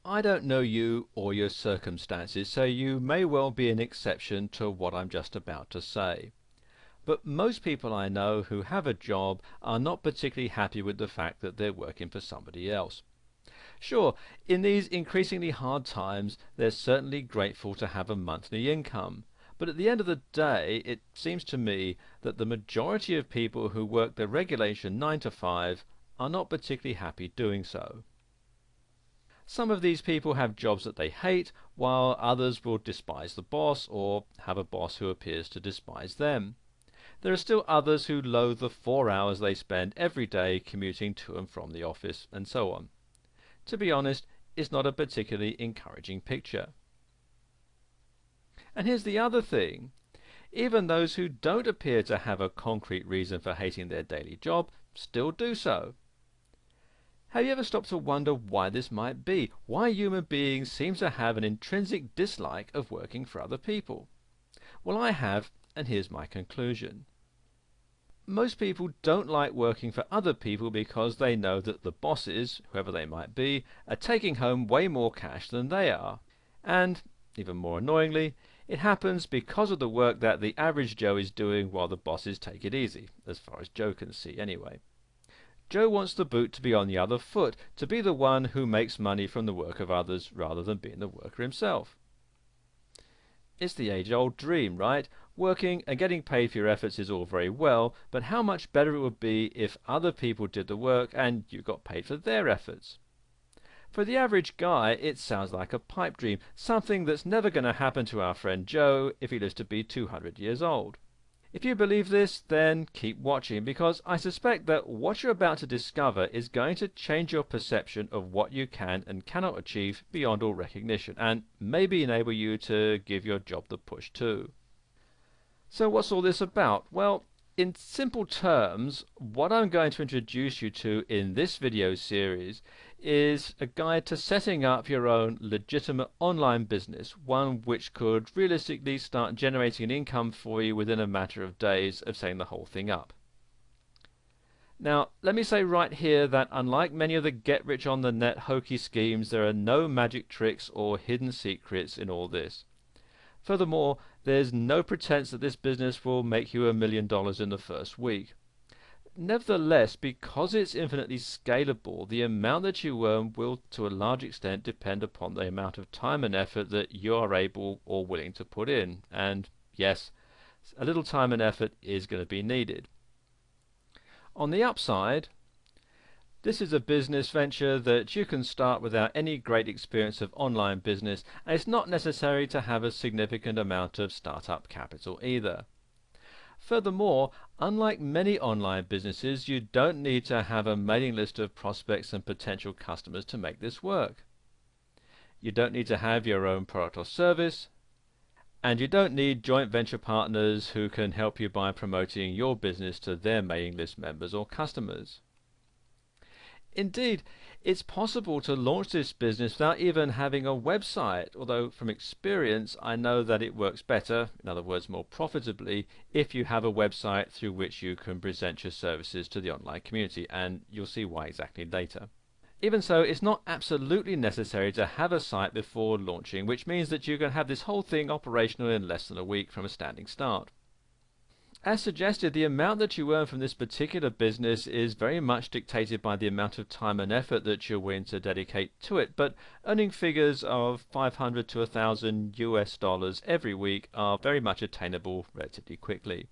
I don't know you or your circumstances, so you may well be an exception to what I'm just about to say. But most people I know who have a job are not particularly happy with the fact that they're working for somebody else. Sure, in these increasingly hard times, they're certainly grateful to have a monthly income. But at the end of the day, it seems to me that the majority of people who work the regulation 9 to 5 are not particularly happy doing so. Some of these people have jobs that they hate, while others will despise the boss or have a boss who appears to despise them. There are still others who loathe the 4 hours they spend every day commuting to and from the office, and so on. To be honest, it's not a particularly encouraging picture. And here's the other thing. Even those who don't appear to have a concrete reason for hating their daily job still do so. Have you ever stopped to wonder why this might be? Why human beings seem to have an intrinsic dislike of working for other people? Well, I have, and here's my conclusion. Most people don't like working for other people because they know that the bosses, whoever they might be, are taking home way more cash than they are. And, even more annoyingly, it happens because of the work that the average Joe is doing while the bosses take it easy, as far as Joe can see anyway. Joe wants the boot to be on the other foot, to be the one who makes money from the work of others rather than being the worker himself. It's the age-old dream, right? Working and getting paid for your efforts is all very well, but how much better it would be if other people did the work and you got paid for their efforts. For the average guy, it sounds like a pipe dream, something that's never going to happen to our friend Joe if he lives to be 200 years old. If you believe this, then keep watching, because I suspect that what you're about to discover is going to change your perception of what you can and cannot achieve beyond all recognition, and maybe enable you to give your job the push too. So what's all this about? Well, in simple terms, what I'm going to introduce you to in this video series is a guide to setting up your own legitimate online business, one which could realistically start generating an income for you within a matter of days of setting the whole thing up. Now, let me say right here that unlike many of the get-rich-on-the-net hokey schemes, there are no magic tricks or hidden secrets in all this. Furthermore, there's no pretense that this business will make you $1 million in the first week. Nevertheless, because it's infinitely scalable, the amount that you earn will to a large extent depend upon the amount of time and effort that you are able or willing to put in. And yes, a little time and effort is going to be needed. On the upside, this is a business venture that you can start without any great experience of online business, and it's not necessary to have a significant amount of startup capital either. Furthermore, unlike many online businesses, you don't need to have a mailing list of prospects and potential customers to make this work. You don't need to have your own product or service, and you don't need joint venture partners who can help you by promoting your business to their mailing list members or customers. Indeed, it's possible to launch this business without even having a website, although from experience I know that it works better, in other words more profitably, if you have a website through which you can present your services to the online community, and you'll see why exactly later. Even so, it's not absolutely necessary to have a site before launching, which means that you can have this whole thing operational in less than a week from a standing start. As suggested, the amount that you earn from this particular business is very much dictated by the amount of time and effort that you're willing to dedicate to it, but earning figures of $500 to $1,000 every week are very much attainable relatively quickly.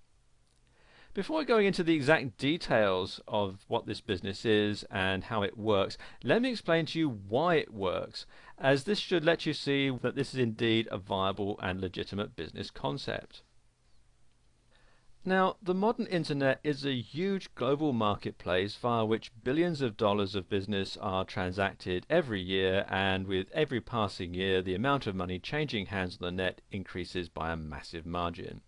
Before going into the exact details of what this business is and how it works, let me explain to you why it works, as this should let you see that this is indeed a viable and legitimate business concept. Now, the modern internet is a huge global marketplace via which billions of dollars of business are transacted every year, and with every passing year the amount of money changing hands on the net increases by a massive margin.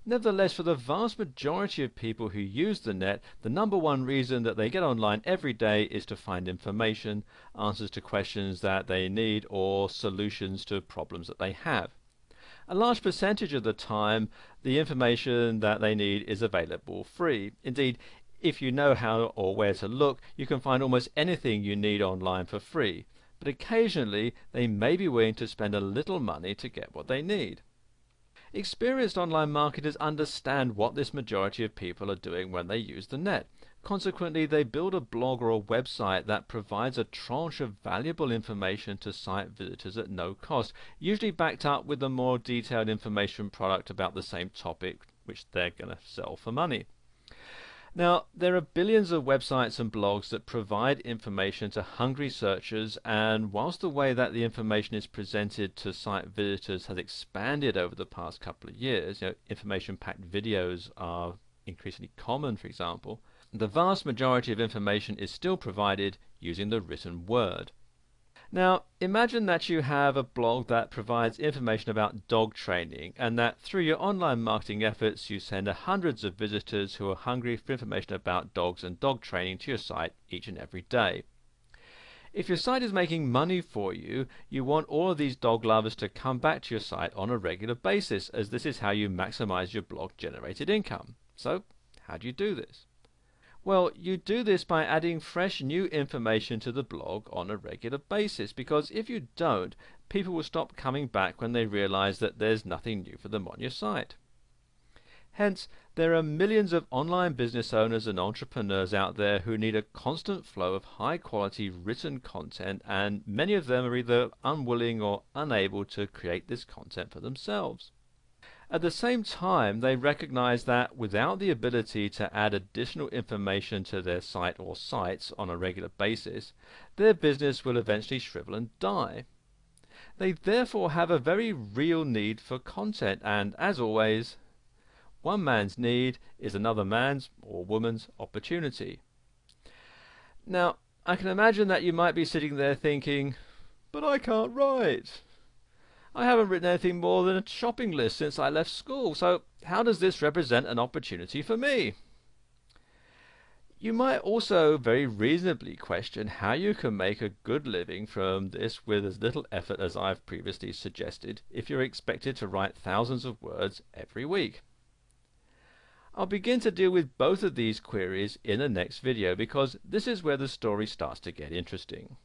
Nevertheless, for the vast majority of people who use the net, the number one reason that they get online every day is to find information, answers to questions that they need, or solutions to problems that they have. A large percentage of the time, the information that they need is available free. Indeed, if you know how or where to look, you can find almost anything you need online for free. but occasionally they may be willing to spend a little money to get what they need. Experienced online marketers understand what this majority of people are doing when they use the net. Consequently, they build a blog or a website that provides a tranche of valuable information to site visitors at no cost, usually backed up with a more detailed information product about the same topic which they're going to sell for money. Now, there are billions of websites and blogs that provide information to hungry searchers, and whilst the way that the information is presented to site visitors has expanded over the past couple of years, information-packed videos are increasingly common, for example, the vast majority of information is still provided using the written word. Now, imagine that you have a blog that provides information about dog training, and that through your online marketing efforts you send hundreds of visitors who are hungry for information about dogs and dog training to your site each and every day. If your site is making money for you, you want all of these dog lovers to come back to your site on a regular basis, as this is how you maximize your blog generated income. So, how do you do this? Well, you do this by adding fresh new information to the blog on a regular basis, because if you don't, people will stop coming back when they realize that there's nothing new for them on your site. Hence, there are millions of online business owners and entrepreneurs out there who need a constant flow of high-quality written content, and many of them are either unwilling or unable to create this content for themselves. At the same time, they recognize that without the ability to add additional information to their site or sites on a regular basis, their business will eventually shrivel and die. They therefore have a very real need for content, and as always, one man's need is another man's or woman's opportunity. Now, I can imagine that you might be sitting there thinking, but I can't write. I haven't written anything more than a shopping list since I left school, so how does this represent an opportunity for me? You might also very reasonably question how you can make a good living from this with as little effort as I've previously suggested if you're expected to write thousands of words every week. I'll begin to deal with both of these queries in the next video, because this is where the story starts to get interesting.